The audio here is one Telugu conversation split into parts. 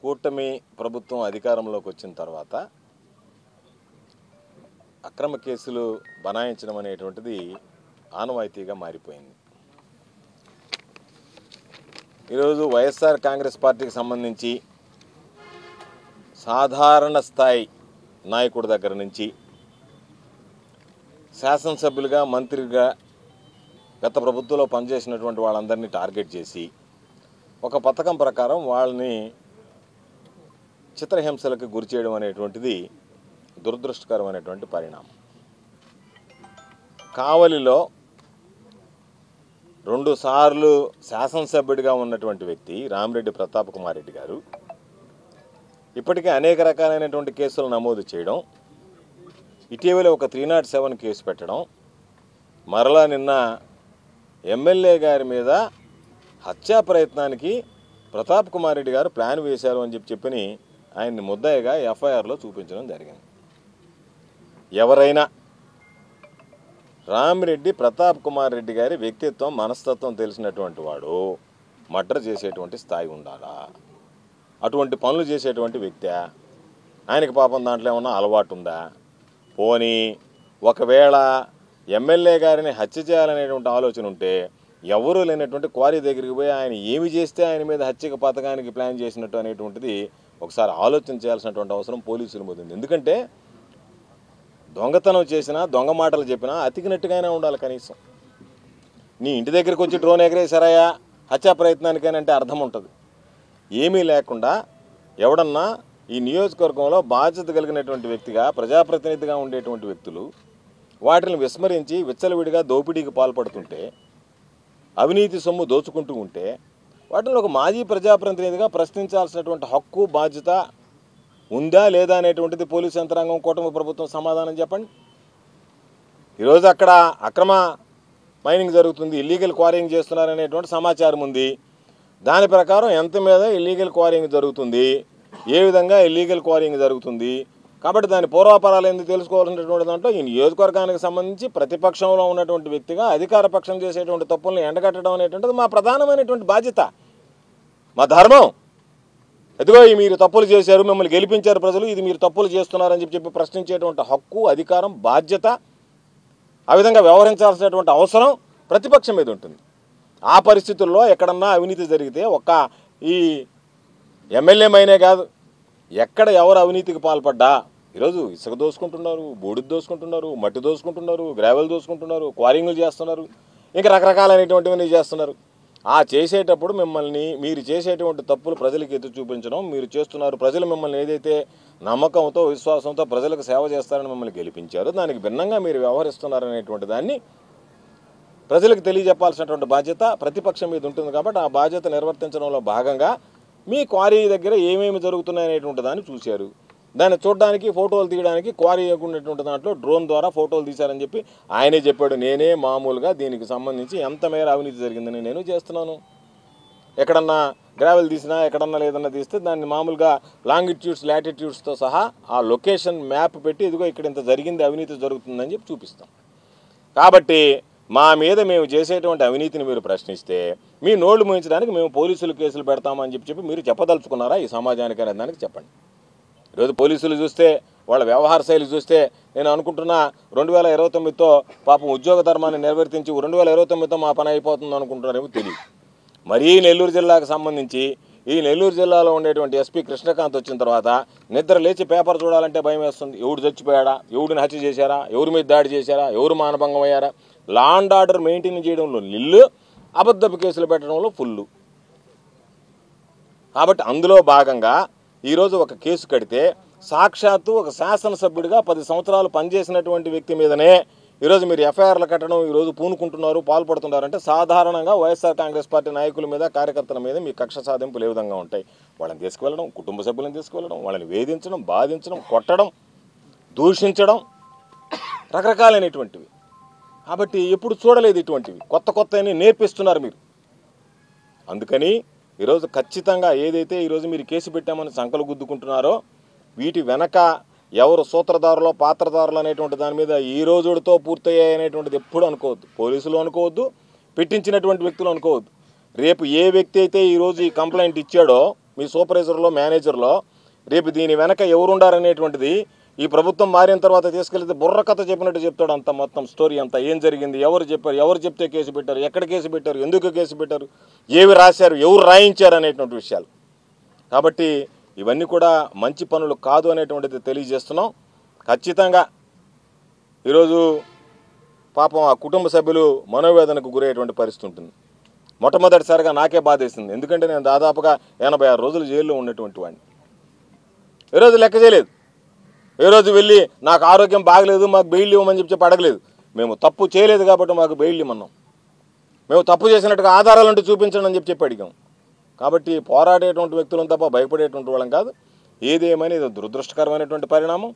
కూటమి ప్రభుత్వం అధికారంలోకి వచ్చిన తర్వాత అక్రమ కేసులు బనాయించడం అనేటువంటిది ఆనవాయితీగా మారిపోయింది. ఈరోజు వైఎస్ఆర్ కాంగ్రెస్ పార్టీకి సంబంధించి సాధారణ స్థాయి నాయకుడి దగ్గర నుంచి శాసనసభ్యులుగా, మంత్రిగా గత ప్రభుత్వంలో పనిచేసినటువంటి వాళ్ళందరినీ టార్గెట్ చేసి ఒక పథకం ప్రకారం వాళ్ళని చిత్రహింసలకు గురి చేయడం అనేటువంటిది దురదృష్టకరమైనటువంటి పరిణామం. కావలిలో 2 సార్లు శాసనసభ్యుడిగా ఉన్నటువంటి వ్యక్తి రామిరెడ్డి ప్రతాప్ కుమార్ రెడ్డి గారు ఇప్పటికే అనేక రకాలైనటువంటి కేసులు నమోదు చేయడం, ఇటీవల ఒక 307 కేసు పెట్టడం, మరలా నిన్న ఎమ్మెల్యే గారి మీద హత్యా ప్రయత్నానికి ప్రతాప్ కుమార్ రెడ్డి గారు ప్లాన్ వేశారు అని చెప్పని ఆయన్ని ముద్దాయిగా ఎఫ్ఐఆర్లో చూపించడం జరిగింది. ఎవరైనా రామిరెడ్డి ప్రతాప్ కుమార్ రెడ్డి గారి వ్యక్తిత్వం, మనస్తత్వం తెలిసినటువంటి వాడు మర్డర్ చేసేటువంటి స్థాయి ఉండాలా? అటువంటి పనులు చేసేటువంటి వ్యక్తి ఆయనకి పాపం దాంట్లో ఏమన్నా అలవాటు ఉందా? పోనీ ఒకవేళ ఎమ్మెల్యే గారిని హత్య చేయాలనేటువంటి ఆలోచన ఉంటే ఎవరూ లేనటువంటి క్వారీ దగ్గరికి పోయి ఆయన ఏమి చేస్తే ఆయన మీద హత్యక పథకానికి ప్లాన్ చేసినట్టు అనేటువంటిది ఒకసారి ఆలోచన చేయాల్సినటువంటి అవసరం పోలీసుల మీద ఉంది. ఎందుకంటే దొంగతనం చేసినా, దొంగ మాటలు చెప్పినా అతికినట్టుగానే ఉండాలి. కనీసం నీ ఇంటి దగ్గరికి వచ్చి డ్రోన్ ఎగరేసారాయా హత్యా ప్రయత్నానికేనంటే అర్థం ఉంటుంది. ఏమీ లేకుండా ఎవడన్నా ఈ నియోజకవర్గంలో బాధ్యత కలిగినటువంటి వ్యక్తిగా, ప్రజాప్రతినిధిగా ఉండేటువంటి వ్యక్తులు వాటిని విస్మరించి విచ్చలవిడిగా దోపిడీకి పాల్పడుతుంటే, అవినీతి సొమ్ము దోచుకుంటూ ఉంటే వాటిని ఒక మాజీ ప్రజాప్రతినిధిగా ప్రశ్నించాల్సినటువంటి హక్కు, బాధ్యత ఉందా లేదా అనేటువంటిది పోలీసు యంత్రాంగం, కూటమి ప్రభుత్వం సమాధానం చెప్పండి. ఈరోజు అక్కడ అక్రమ మైనింగ్ జరుగుతుంది, ఇల్లీగల్ క్వారింగ్ చేస్తున్నారనేటువంటి సమాచారం ఉంది. దాని ప్రకారం ఎంత మీద ఇల్లీగల్ క్వారింగ్ జరుగుతుంది, ఏ విధంగా ఇల్లీగల్ క్వారింగ్ జరుగుతుంది, కాబట్టి దాని పూర్వాపరాలు ఎందుకు తెలుసుకోవాల్సినటువంటి దాంట్లో ఈ నియోజకవర్గానికి సంబంధించి ప్రతిపక్షంలో ఉన్నటువంటి వ్యక్తిగా అధికార పక్షం చేసేటువంటి తప్పులను ఎండగట్టడం అనేటువంటిది మా ప్రధానమైనటువంటి బాధ్యత, మా ధర్మం. ఎదుగో మీరు తప్పులు చేశారు, మిమ్మల్ని గెలిపించారు ప్రజలు, ఇది మీరు తప్పులు చేస్తున్నారని చెప్పి ప్రశ్నించేటువంటి హక్కు, అధికారం, బాధ్యత, ఆ విధంగా వ్యవహరించాల్సినటువంటి అవసరం ప్రతిపక్షం మీద ఉంటుంది. ఆ పరిస్థితుల్లో ఎక్కడన్నా అవినీతి జరిగితే ఒక్క ఈ ఎమ్మెల్యే మైనే కాదు, ఎక్కడ ఎవరు అవినీతికి పాల్పడ్డా ఈరోజు ఇసుక దోసుకుంటున్నారు, బూడిద దోసుకుంటున్నారు, మట్టి దోసుకుంటున్నారు, గ్రావెల్ దోసుకుంటున్నారు, క్వారింగ్లు చేస్తున్నారు, ఇంకా రకరకాలైనటువంటివన్నీ చేస్తున్నారు. ఆ చేసేటప్పుడు మిమ్మల్ని, మీరు చేసేటువంటి తప్పులు ప్రజలకు ఎత్తి చూపించడం మీరు చేస్తున్నారు. ప్రజలు మిమ్మల్ని ఏదైతే నమ్మకంతో, విశ్వాసంతో ప్రజలకు సేవ చేస్తారని మిమ్మల్ని గెలిపించారు, దానికి భిన్నంగా మీరు వ్యవహరిస్తున్నారనేటువంటి దాన్ని ప్రజలకు తెలియజెప్పాల్సినటువంటి బాధ్యత ప్రతిపక్షం మీద ఉంటుంది. కాబట్టి ఆ బాధ్యత నిర్వర్తించడంలో భాగంగా మీ క్వారీ దగ్గర ఏమేమి జరుగుతున్నాయనేటువంటి దాన్ని చూశారు. దాన్ని చూడడానికి, ఫోటోలు తీయడానికి క్వారీ ఉన్నటువంటి దాంట్లో డ్రోన్ ద్వారా ఫోటోలు తీశారని చెప్పి ఆయనే చెప్పాడు. నేనే మామూలుగా దీనికి సంబంధించి ఎంత మేర అవినీతి జరిగిందని నేను చేస్తున్నాను. ఎక్కడన్నా గ్రావెల్ తీసినా, ఎక్కడన్నా లేదన్నా తీస్తే దాన్ని మామూలుగా లాంగిట్యూడ్స్, లాటిట్యూడ్స్తో సహా ఆ లొకేషన్ మ్యాప్ పెట్టి ఇదిగో ఇక్కడ ఇంత జరిగింది, అవినీతి జరుగుతుందని చెప్పి చూపిస్తాం. కాబట్టి మా మీద మేము చేసేటువంటి అవినీతిని మీరు ప్రశ్నిస్తే మీ నోళ్లు మూయించడానికి మేము పోలీసులు కేసులు పెడతామని చెప్పి మీరు చెప్పదలుచుకున్నారా ఈ సమాజానికి అనే దానికి చెప్పండి. ఈరోజు పోలీసులు చూస్తే, వాళ్ళ వ్యవహార శైలి చూస్తే నేను అనుకుంటున్నా 2029తో పాపం ఉద్యోగ ధర్మాన్ని నిర్వర్తించి 2029తో మా పని అయిపోతుంది అనుకుంటున్నారేమో తెలియదు. మరీ నెల్లూరు జిల్లాకు సంబంధించి ఈ నెల్లూరు జిల్లాలో ఉండేటువంటి ఎస్పీ కృష్ణకాంత్ వచ్చిన తర్వాత నిద్ర లేచి పేపర్ చూడాలంటే భయం వేస్తుంది. ఎవడు చచ్చిపోయాడా, ఎవడిని హత్య చేశారా, ఎవరి మీద దాడి చేశారా, ఎవరు మానభంగం అయ్యారా, లా అండ్ ఆర్డర్ మెయింటైన్ చేయడంలో నిల్లు, అబద్ధపు కేసులు పెట్టడంలో ఫుల్లు. కాబట్టి అందులో భాగంగా ఈరోజు ఒక కేసు కడితే సాక్షాత్తు ఒక శాసనసభ్యుడిగా 10 సంవత్సరాలు పనిచేసినటువంటి వ్యక్తి మీదనే ఈరోజు మీరు ఎఫ్ఐఆర్లు కట్టడం ఈరోజు పూనుకుంటున్నారు, పాల్పడుతున్నారంటే సాధారణంగా వైఎస్ఆర్ కాంగ్రెస్ పార్టీ నాయకుల మీద, కార్యకర్తల మీద మీ కక్ష సాధింపులు ఏ విధంగా ఉంటాయి? వాళ్ళని తీసుకువెళ్ళడం, కుటుంబ సభ్యులను తీసుకువెళ్ళడం, వాళ్ళని వేధించడం, బాధించడం, కొట్టడం, దూషించడం, రకరకాలైనటువంటివి. కాబట్టి ఎప్పుడు చూడలేదు ఇటువంటివి. కొత్త కొత్తని నేర్పిస్తున్నారు మీరు. అందుకని ఈరోజు ఖచ్చితంగా ఏదైతే ఈరోజు మీరు కేసు పెట్టామని సంకలు గుద్దుకుంటున్నారో వీటి వెనక ఎవరు సూత్రధారులో, పాత్రధారులు అనేటువంటి దాని మీద ఈ రోజుతో పూర్తయ్యాయి అనేటువంటిది ఎప్పుడు అనుకోవద్దు. పోలీసులు అనుకోవద్దు, పెట్టించినటువంటి వ్యక్తులు అనుకోవద్దు. రేపు ఏ వ్యక్తి అయితే ఈరోజు ఈ కంప్లైంట్ ఇచ్చాడో మీ సూపర్వైజర్లో మేనేజర్లో రేపు దీని వెనక ఎవరుండారనేటువంటిది ఈ ప్రభుత్వం మారిన తర్వాత తీసుకెళ్తే బుర్రకథ చెప్పినట్టు చెప్తాడు. అంత మొత్తం స్టోరీ అంతా ఏం జరిగింది, ఎవరు చెప్పారు, ఎవరు చెప్తే కేసు పెట్టారు, ఎక్కడ కేసు పెట్టారు, ఎందుకు కేసు పెట్టారు, ఏవి రాశారు, ఎవరు రాయించారు అనేటువంటి విషయాలు. కాబట్టి ఇవన్నీ కూడా మంచి పనులు కాదు అనేటువంటిది తెలియజేస్తున్నాం. ఖచ్చితంగా ఈరోజు పాపం ఆ కుటుంబ సభ్యులు మనోవేదనకు గురయ్యేటువంటి పరిస్థితి ఉంటుంది. మొట్టమొదటిసారిగా నాకే బాధేసింది. ఎందుకంటే నేను దాదాపుగా 86 రోజులు జైల్లో ఉన్నటువంటి వాడిని. ఈరోజు లెక్క చేయలేదు. ఈరోజు వెళ్ళి నాకు ఆరోగ్యం బాగలేదు, మాకు బెయిల్ ఇవ్వమని చెప్పి అడగలేదు. మేము తప్పు చేయలేదు కాబట్టి మాకు బెయిల్ ఇవ్వమన్నాం. మేము తప్పు చేసినట్టుగా ఆధారాలంటూ చూపించండి అని చెప్పి అడిగాం. కాబట్టి పోరాడేటువంటి వ్యక్తులను తప్ప భయపడేటువంటి వాళ్ళం కాదు. ఏదేమైనా ఇది దురదృష్టకరమైనటువంటి పరిణామం.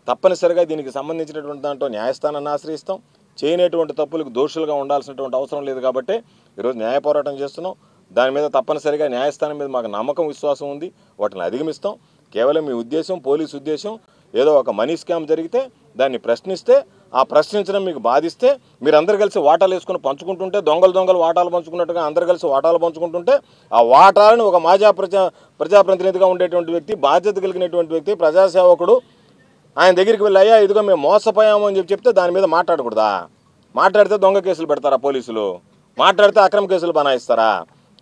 తప్పనిసరిగా దీనికి సంబంధించినటువంటి దాంట్లో న్యాయస్థానాన్ని ఆశ్రయిస్తాం. చేయనటువంటి తప్పులకు దోషులుగా ఉండాల్సినటువంటి అవసరం లేదు కాబట్టి ఈరోజు న్యాయ పోరాటం చేస్తున్నాం. దాని మీద తప్పనిసరిగా న్యాయస్థానం మీద మాకు నమ్మకం, విశ్వాసం ఉంది. వాటిని అధిగమిస్తాం. కేవలం మీ ఉద్దేశం, పోలీసు ఉద్దేశం ఏదో ఒక మనీ స్కామ్ జరిగితే దాన్ని ప్రశ్నిస్తే, ఆ ప్రశ్నించడం మీకు బాధిస్తే మీరందరూ కలిసి వాటాలు వేసుకుని పంచుకుంటుంటే, దొంగలు వాటాలు పంచుకున్నట్టుగా అందరు కలిసి వాటాలు పంచుకుంటుంటే, ఆ వాటాలను ఒక ప్రజాప్రతినిధిగా ఉండేటువంటి వ్యక్తి, బాధ్యత కలిగినటువంటి వ్యక్తి, ప్రజాసేవకుడు ఆయన దగ్గరికి వెళ్ళి అయ్యా ఇదిగో మేము మోసపోయాము అని చెప్తే దాని మీద మాట్లాడకూడదా? మాట్లాడితే దొంగ కేసులు పెడతారా పోలీసులు? మాట్లాడితే అక్రమ కేసులు బనాయిస్తారా?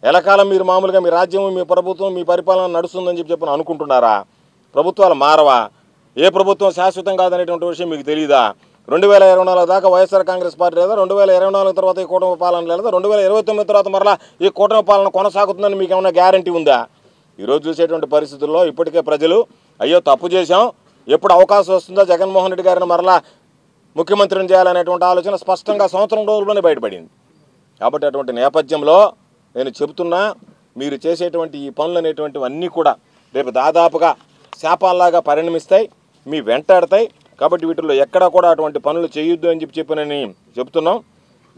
ఎలకాలం మీరు మామూలుగా మీ రాజ్యం, మీ ప్రభుత్వం, మీ పరిపాలన నడుస్తుందని చెప్పి అనుకుంటున్నారా? ప్రభుత్వాలు మారవా? ఏ ప్రభుత్వం శాశ్వతం కాదనేటువంటి విషయం మీకు తెలియదా? 2024 దాకా వైఎస్ఆర్ కాంగ్రెస్ పార్టీ లేదా, 2024 తర్వాత ఈ కూటమి పాలన లేదా, 2029 తర్వాత మరలా ఈ కూటమి పాలన కొనసాగుతుందని మీకు ఏమైనా గ్యారంటీ ఉందా? ఈరోజు చూసేటువంటి పరిస్థితుల్లో ఇప్పటికే ప్రజలు అయ్యో తప్పు చేశాం, ఎప్పుడు అవకాశం వస్తుందో జగన్మోహన్ రెడ్డి గారిని మరలా ముఖ్యమంత్రిని చేయాలనేటువంటి ఆలోచన స్పష్టంగా సంవత్సరం రోజుల్లోనే బయటపడింది. కాబట్టి అటువంటి నేపథ్యంలో నేను చెబుతున్నా, మీరు చేసేటువంటి ఈ పనులు అనేటువంటివన్నీ కూడా రేపు దాదాపుగా శాపాల్లాగా పరిణమిస్తాయి, మీ వెంటాడతాయి. కాబట్టి వీటిల్లో ఎక్కడా కూడా అటువంటి పనులు చేయొద్దు అని చెప్పినని చెప్తున్నాం.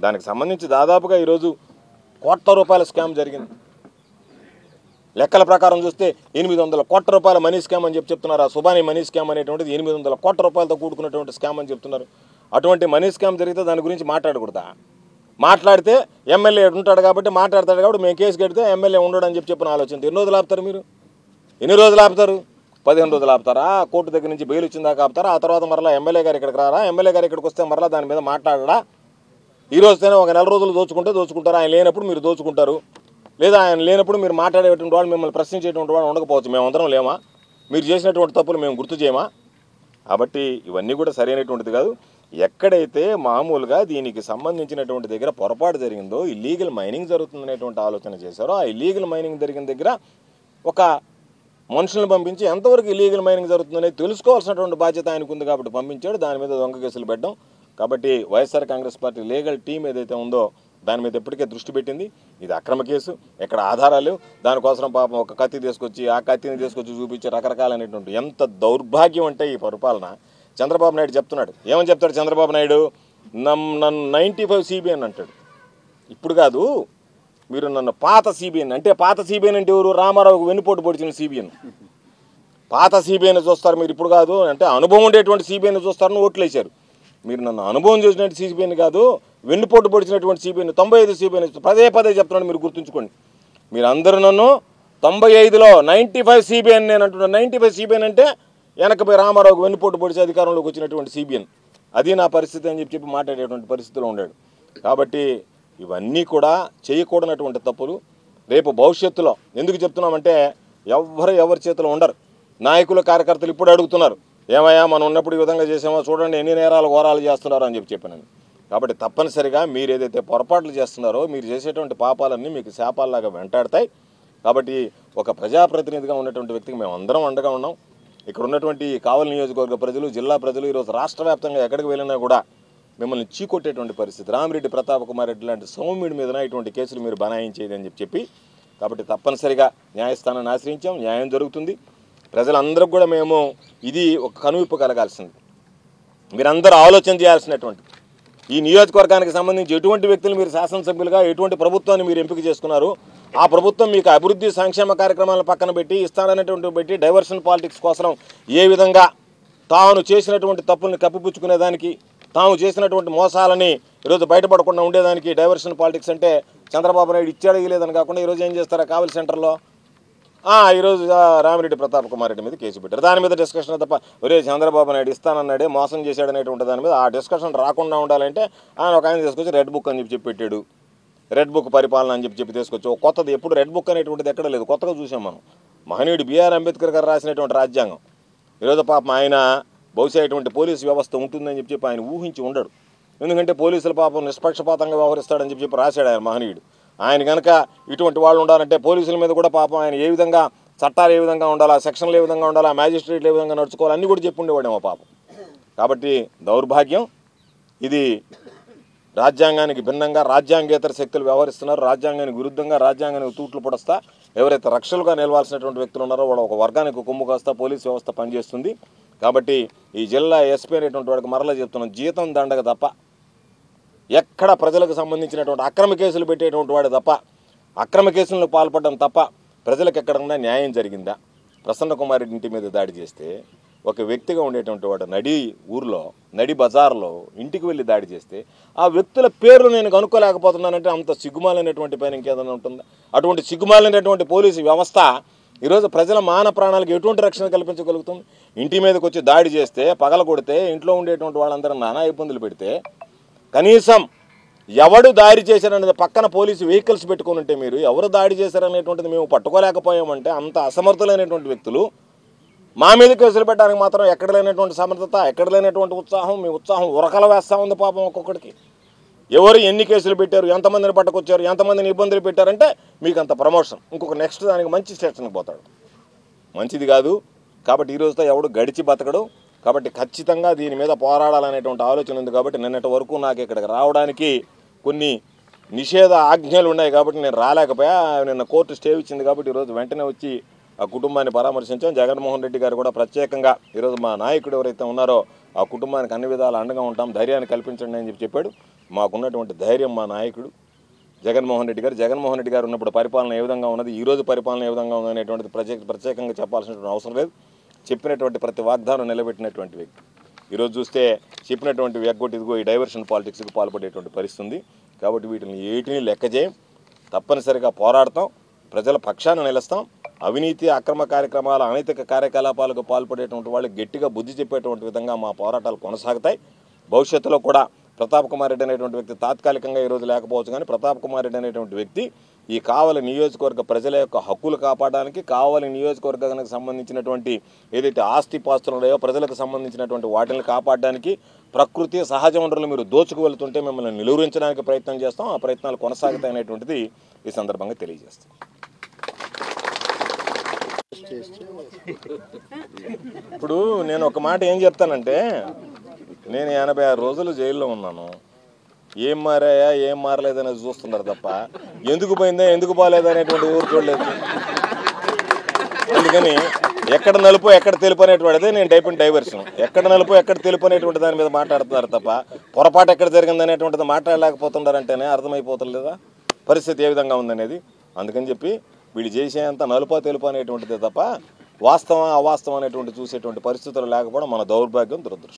దానికి సంబంధించి దాదాపుగా ఈరోజు ₹1,00,00,000 స్కామ్ జరిగింది. లెక్కల ప్రకారం చూస్తే 800 కోట్ల రూపాయల మనీ స్కామ్ అని చెప్తున్నారు. ఆ సుబానీ మనీ స్కామ్ అనేటువంటిది 800 కోట్ల రూపాయలతో కూడుకున్నటువంటి స్కామ్ అని చెప్తున్నారు. అటువంటి మనీ స్కామ్ జరిగితే దాని గురించి మాట్లాడకూడదా? మాట్లాడితే ఎమ్మెల్యే ఉంటాడు కాబట్టి మాట్లాడతాడు కాబట్టి మేము కేసు కడితే ఎమ్మెల్యే ఉండడు అని చెప్పిన ఆలోచన. ఎన్ని రోజులు ఆపుతారు మీరు? ఎన్ని రోజులు ఆపుతారు? 15 రోజులు ఆపుతారా? కోర్టు దగ్గర నుంచి బెయిల్ వచ్చిందాకా ఆపుతారా? ఆ తర్వాత మరలా ఎమ్మెల్యే గారు ఇక్కడికి రారా? ఎమ్మెల్యే గారు ఇక్కడికి వస్తే మరలా దాని మీద మాట్లాడరా? ఈ రోజుతోనే ఒక నెల రోజులు దోచుకుంటారు. ఆయన లేనప్పుడు మీరు దోచుకుంటారు, లేదా ఆయన లేనప్పుడు మీరు మాట్లాడేటువంటి వాళ్ళు, మిమ్మల్ని ప్రశ్నించేటువంటి వాళ్ళు ఉండకపోవచ్చు. మేమందరం లేమా? మీరు చేసినటువంటి తప్పులు మేము గుర్తు చేయమా? కాబట్టి ఇవన్నీ కూడా సరైనటువంటిది కాదు. ఎక్కడైతే మామూలుగా దీనికి సంబంధించినటువంటి దగ్గర పొరపాటు జరిగిందో, ఇల్లీగల్ మైనింగ్ జరుగుతుందనేటువంటి ఆలోచన చేశారో, ఆ ఇల్లీగల్ మైనింగ్ జరిగిన దగ్గర ఒక మనుషులను పంపించి ఎంతవరకు ఇల్లీగల్ మైనింగ్ జరుగుతుందనేది తెలుసుకోవాల్సినటువంటి బాధ్యత ఆయనకు ఉంది కాబట్టి పంపించాడు. దాని మీద దొంగ కేసులు పెట్టడం. కాబట్టి YSR Congress party legal team ఏదైతే ఉందో దాని మీద ఎప్పటికే దృష్టి పెట్టింది. ఇది అక్రమ కేసు, ఎక్కడ ఆధారాలు, దానికోసం పాపం ఒక కత్తి తీసుకొచ్చి ఆ కత్తిని తీసుకొచ్చి చూపించి రకరకాలైనటువంటి, ఎంత దౌర్భాగ్యం అంటే ఈ పరిపాలన. చంద్రబాబు నాయుడు చెప్తున్నాడు. ఏమని చెప్తాడు చంద్రబాబు నాయుడు? నన్ను 95 సిబిఎన్ అంటాడు. ఇప్పుడు కాదు, మీరు నన్ను పాత సిబిఎన్ అంటే, పాత సిబిఎన్ అంటే ఎవరు? రామారావుకు వెన్నుపోటు పొడిచిన సిబిఎన్. పాత సిబిఎన్ చూస్తారు మీరు, ఇప్పుడు కాదు అంటే అనుభవం ఉండేటువంటి సిబిఎన్ చూస్తారని ఓట్లు వేశారు. మీరు నన్ను అనుభవం చేసినట్టు సిబిఎన్ కాదు, వెన్నుపోటు పొడిచినటువంటి సిబిఎన్, 95 సిబిఎన్ పదే చెప్తున్నాను, మీరు గుర్తుంచుకోండి. మీరు అందరూ నన్ను 95లో 95 సిబిఎన్ నేను అంటున్నాను. 95 సిబిఎన్ అంటే వెనకపై రామారావుకు వెన్నుపోటు పొడిచి అధికారంలోకి వచ్చినటువంటి సిబిఎన్. అది నా పరిస్థితి అని చెప్పి మాట్లాడేటువంటి పరిస్థితిలో ఉన్నాడు. కాబట్టి ఇవన్నీ కూడా చేయకూడనటువంటి తప్పులు. రేపు భవిష్యత్తులో ఎందుకు చెప్తున్నామంటే, ఎవరి చేతిలో ఉండరు. నాయకులు, కార్యకర్తలు ఇప్పుడు అడుగుతున్నారు, ఏమయ్యా మనం ఉన్నప్పుడు ఈ విధంగా చేసామో చూడండి, ఎన్ని నేరాలు ఘోరాలు చేస్తున్నారు అని చెప్పాను. కాబట్టి తప్పనిసరిగా మీరు ఏదైతే పొరపాట్లు చేస్తున్నారో, మీరు చేసేటువంటి పాపాలన్నీ మీకు శాపాల్లాగా వెంటాడతాయి. కాబట్టి ఒక ప్రజాప్రతినిధిగా ఉన్నటువంటి వ్యక్తికి మేము అందరం అండగా ఉన్నాం. ఇక్కడ ఉన్నటువంటి కావలి నియోజకవర్గ ప్రజలు, జిల్లా ప్రజలు ఈరోజు రాష్ట్ర వ్యాప్తంగా ఎక్కడికి వెళ్ళినా కూడా మిమ్మల్ని చీకొట్టేటువంటి పరిస్థితి. రామిరెడ్డి ప్రతాప్ కుమార్ రెడ్డి లాంటి సౌమ్యుడి మీదన ఇటువంటి కేసులు మీరు బనాయించేది అని చెప్పి, కాబట్టి తప్పనిసరిగా న్యాయస్థానాన్ని ఆశ్రయించాం. న్యాయం జరుగుతుంది. ప్రజలందరికీ కూడా మేము ఇది ఒక కనువిప్పు కలగాల్సింది. మీరందరూ ఆలోచన చేయాల్సినటువంటి, ఈ నియోజకవర్గానికి సంబంధించి ఎటువంటి వ్యక్తులు మీరు శాసనసభ్యులుగా, ఎటువంటి ప్రభుత్వాన్ని మీరు ఎంపిక చేసుకున్నారు, ఆ ప్రభుత్వం మీకు అభివృద్ధి సంక్షేమ కార్యక్రమాలను పక్కన పెట్టి ఇస్తాడనేటువంటి పెట్టి డైవర్షన్ పాలిటిక్స్ కోసం ఏ విధంగా తాను చేసినటువంటి తప్పుల్ని కప్పిపుచ్చుకునేదానికి, తాము చేసినటువంటి మోసాలని ఈరోజు బయటపడకుండా ఉండేదానికి డైవర్షన్ పాలిటిక్స్ అంటే చంద్రబాబు నాయుడు ఇచ్చాడు లేదని కాకుండా ఈరోజు ఏం చేస్తారా? కావలి సెంటర్లో ఈరోజు రామిరెడ్డి ప్రతాప్ కుమార్ రెడ్డి మీద కేసు పెట్టారు. దాని మీద డిస్కషన్ తప్ప ఒరే చంద్రబాబు నాయుడు ఇస్తానన్నాడే మోసం చేశాడనేటువంటి దాని మీద ఆ డిస్కషన్ రాకుండా ఉండాలంటే ఆయన ఒక ఆయన తీసుకొచ్చి రెడ్ బుక్ అని చెప్పి పెట్టాడు. రెడ్ బుక్ పరిపాలన అని చెప్పి తీసుకొచ్చి కొత్తది ఎప్పుడు రెడ్ బుక్ అనేటువంటిది ఎక్కడ లేదు. కొత్తగా చూసాం మనం. మహనీయుడు బిఆర్ అంబేద్కర్ గారు రాసినటువంటి రాజ్యాంగం. ఈరోజు పాపం ఆయన బహుశా ఇటువంటి పోలీసు వ్యవస్థ ఉంటుందని చెప్పి ఆయన ఊహించి ఉండడు. ఎందుకంటే పోలీసుల పాపం నిష్పక్షపాతంగా వ్యవహరిస్తాడని చెప్పి రాశాడు ఆయన మహనీయుడు. ఆయన కనుక ఇటువంటి వాళ్ళు ఉండాలంటే పోలీసుల మీద కూడా పాపం ఆయన ఏ విధంగా చట్టాలు ఏ విధంగా ఉండాలా, సెక్షన్లు ఏ విధంగా ఉండాలా, మ్యాజిస్ట్రేట్లు ఏ విధంగా నడుచుకోవాలి అన్నీ కూడా చెప్పి ఉండేవాడేమో పాపం. కాబట్టి దౌర్భాగ్యం ఇది. రాజ్యాంగానికి భిన్నంగా రాజ్యాంగేతర శక్తులు వ్యవహరిస్తున్నారు. రాజ్యాంగానికి విరుద్ధంగా రాజ్యాంగానికి తూట్లు పొడస్తా ఎవరైతే రక్షలుగా నిలవాల్సినటువంటి వ్యక్తులు ఉన్నారో వాళ్ళు ఒక వర్గానికి కొమ్ము కాస్తా పోలీసు వ్యవస్థ పనిచేస్తుంది. కాబట్టి ఈ జిల్లా ఎస్పీ అనేటువంటి వాడికి మరలా చెప్తున్నాం, జీతం దండగ తప్ప ఎక్కడ ప్రజలకు సంబంధించినటువంటి అక్రమ కేసులు పెట్టేటువంటి వాడు తప్ప, అక్రమ కేసులకు పాల్పడడం తప్ప ప్రజలకు ఎక్కడన్నా న్యాయం జరిగిందా? ప్రసన్న కుమార్ ఇంటి మీద దాడి చేస్తే ఒక వ్యక్తిగా ఉండేటువంటి వాడు నడి ఊర్లో నడి బజార్లో ఇంటికి వెళ్ళి దాడి చేస్తే ఆ వ్యక్తుల పేర్లు నేను కనుక్కోలేకపోతున్నానంటే అంత సిగ్గుమాలైనటువంటి పైన ఇంకేదైనా ఉంటుందా? అటువంటి సిగ్గుమాలైనటువంటి పోలీసు వ్యవస్థ ఈరోజు ప్రజల మాన ప్రాణాలకు ఎటువంటి రక్షణ కల్పించగలుగుతుంది? ఇంటి మీదకి వచ్చి దాడి చేస్తే, పగల కొడితే, ఇంట్లో ఉండేటువంటి వాళ్ళందరూ నానా ఇబ్బందులు పెడితే కనీసం ఎవడు దాడి చేశారనేది పక్కన పోలీసు వెహికల్స్ పెట్టుకుని ఉంటే మీరు ఎవరు దాడి చేశారనేటువంటిది మేము పట్టుకోలేకపోయామంటే అంత అసమర్థులైనటువంటి వ్యక్తులు మా మీద కేసులు పెట్టడానికి మాత్రం ఎక్కడ లేనటువంటి సమర్థత, ఎక్కడ లేనటువంటి ఉత్సాహం. మీ ఉత్సాహం ఉరకల వేస్తూ ఉంది పాపం ఒక్కొక్కడికి. ఎవరు ఎన్ని కేసులు పెట్టారు, ఎంతమందిని పట్టుకొచ్చారు, ఎంతమందిని ఇబ్బందులు పెట్టారంటే మీకు అంత ప్రమోషన్. ఇంకొక నెక్స్ట్ దానికి మంచి స్టేషన్కి పోతాడు. మంచిది కాదు. కాబట్టి ఈరోజుతో ఎవడు గడిచి బతకడు. కాబట్టి ఖచ్చితంగా దీని మీద పోరాడాలనేటువంటి ఆలోచన ఉంది. కాబట్టి నిన్నటి వరకు నాకు ఇక్కడికి రావడానికి కొన్ని నిషేధ ఆజ్ఞలు ఉన్నాయి కాబట్టి నేను రాలేకపోయా. నిన్న కోర్టు స్టే ఇచ్చింది కాబట్టి ఈరోజు వెంటనే వచ్చి ఆ కుటుంబాన్ని పరామర్శించాం. జగన్మోహన్ రెడ్డి గారు కూడా ప్రత్యేకంగా ఈరోజు మా నాయకుడు ఎవరైతే ఉన్నారో ఆ కుటుంబానికి అన్ని విధాలు అండగా ఉంటాం, ధైర్యాన్ని కల్పించండి అని చెప్పాడు. మాకున్నటువంటి ధైర్యం మా నాయకుడు జగన్మోహన్ రెడ్డి గారు. జగన్మోహన్ రెడ్డి గారు ఉన్నప్పుడు పరిపాలన ఏ విధంగా ఉన్నది, ఈరోజు పరిపాలన ఏ విధంగా ఉంది అనేటువంటిది ప్రత్యేకంగా చెప్పాల్సినటువంటి అవసరం లేదు. చెప్పినటువంటి ప్రతి వాగ్దానం నిలబెట్టినటువంటి వ్యక్తి. ఈరోజు చూస్తే చెప్పినటువంటి వ్యక్తి ఇదిగో ఈ డైవర్షన్ పాలిటిక్స్కి పాల్పడేటువంటి పరిస్థితి ఉంది. కాబట్టి వీటిని ఏటిని లెక్క చేయం, తప్పనిసరిగా పోరాడతాం, ప్రజల పక్షాన నిలుస్తాం. అవినీతి అక్రమ కార్యక్రమాల అనైతిక కార్యకలాపాలకు పాల్పడేటువంటి వాళ్ళకి గట్టిగా బుద్ధి చెప్పేటువంటి విధంగా మా పోరాటాలు కొనసాగుతాయి. భవిష్యత్తులో కూడా ప్రతాప్ కుమార్ రెడ్డి అనేటువంటి వ్యక్తి తాత్కాలికంగా ఈరోజు లేకపోవచ్చు, కానీ ప్రతాప్ కుమార్ రెడ్డి అనేటువంటి వ్యక్తి ఈ కావలి నియోజకవర్గ ప్రజల యొక్క హక్కులు కాపాడడానికి, కావలి నియోజకవర్గానికి సంబంధించినటువంటి ఏదైతే ఆస్తిపాస్తులు ఉన్నాయో ప్రజలకు సంబంధించినటువంటి వాటిని కాపాడడానికి, ప్రకృతి సహజ వనరులు మీరు దోచుకు వెళ్తుంటే మిమ్మల్ని నిలువరించడానికి ప్రయత్నం చేస్తాం. ఆ ప్రయత్నాలు కొనసాగుతాయి అనేటువంటిది ఈ సందర్భంగా తెలియజేస్తాం. ఇప్పుడు నేను ఒక మాట ఏం చెప్తానంటే, నేను 86 రోజులు జైల్లో ఉన్నాను. ఏం మారాయా ఏం మారలేదనేది చూస్తున్నారు తప్ప ఎందుకు పోయిందా ఎందుకు పోలేదా అనేటువంటి ఊరు చూడలేదు. అందుకని ఎక్కడ నలుపు ఎక్కడ తెలుపు అనేటువంటిదే నేను డైవర్షన్. ఎక్కడ నలుపు ఎక్కడ తెలుపు అనేటువంటి దాని మీద మాట్లాడుతున్నారు తప్ప పొరపాటు ఎక్కడ జరిగింది అనేటువంటిది మాట్లాడలేకపోతున్నారంటేనే అర్థమైపోతుంది లేదా పరిస్థితి ఏ విధంగా ఉందనేది. అందుకని చెప్పి వీళ్ళు చేసేంత నలుపా తెలుపు అనేటువంటిదే తప్ప వాస్తవం అవాస్తవం అనేటువంటి చూసేటువంటి పరిస్థితులు లేకపోవడం మన దౌర్భాగ్యం, దురదృష్టం.